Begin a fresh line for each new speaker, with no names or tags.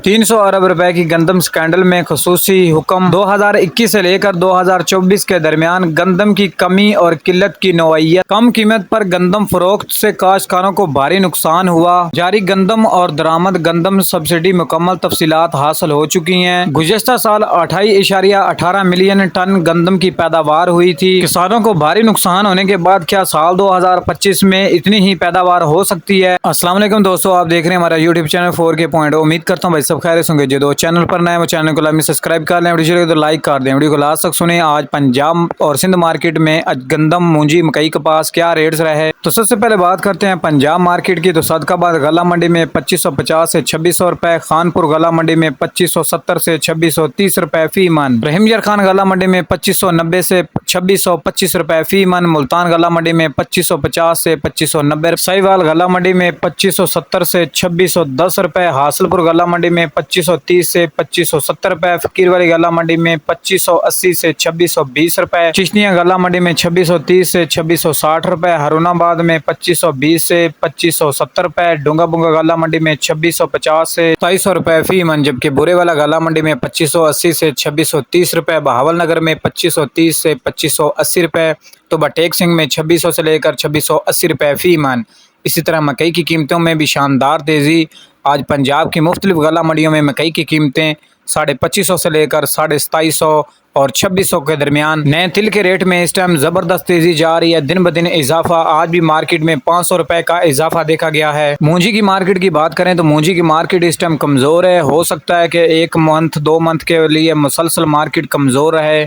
300 अरब रुपए की गंदम स्कैंडल में खसूसी हुक्म। 2021 से लेकर 2024 के दरमियान गंदम की कमी और किल्लत की नौइयत। कम कीमत पर गंदम फरोख्त से काश्तकारों को भारी नुकसान हुआ। जारी गंदम और दरामद गंदम सब्सिडी मुकम्मल तफसीलात हासिल हो चुकी हैं। गुज़श्ता साल 28.18 मिलियन टन गंदम की पैदावार हुई थी। किसानों को भारी नुकसान होने के बाद क्या साल 2025 में इतनी ही पैदावार हो सकती है? अस्सलाम वालेकुम दोस्तों, आप देख रहे हैं हमारा यूट्यूब चैनल 4K पॉइंट। उम्मीद करता हूँ भाई सब खैरियत होंगे। जो चैनल पर नए वो चैनल को लाइक सब्सक्राइब कर लें, वीडियो तो लाइक कर दें। वीडियो को लास्ट तक सुने। आज पंजाब और सिंध मार्केट में गंदम, मूंजी, मकई, कपास क्या रेट्स रहे। तो सबसे पहले बात करते हैं पंजाब मार्केट की। तो सदकाबाद गला मंडी में 2550 से 2600 रुपए, खानपुर गला मंडी में 2570 से 2630 रुपए फी मन, रहीमजर खान गला मंडी में 2590 से 2625 रुपए फी मन, मुल्तान गला मंडी में 2550 से 2590, साहिवाल गला मंडी में 2570 से 2610 रुपए, हासिलपुर गला मंडी में 2530 से 2570 रुपए, फकीरवाली गला मंडी में 2580 से 2620 रुपए, चिश्तिया गला मंडी में 2630 से 2660 रुपए, हरुणाबाद में 2520 से 2570 रुपए, डूंगा बुंगा गला मंडी में 2650 से 2700 रुपए फी मन, जबकि बुरेवाला गला मंडी में 2580 से 2630 रुपए, बहावल नगर में 2530 से 2580 रुपए, तो बटेक सिंह में 2600 से लेकर 2680 रुपए फी मन। इसी तरह मकई की कीमतों में भी शानदार तेज़ी। आज पंजाब की मुख्तलिफ गला मंडियों में मकई की कीमतें 2550 से लेकर 2750 और 2600 के दरमियान। नए तिल के रेट में इस टाइम ज़बरदस्त तेज़ी जा रही है, दिन ब दिन इजाफा। आज भी मार्केट में 500 रुपए का इजाफा देखा गया है। मूंजी की मार्केट की बात करें तो मूंजी की मार्केट इस टाइम कमज़ोर है। हो सकता है कि 1 मंथ 2 मंथ के लिए मुसलसल मार्केट कमज़ोर रहे।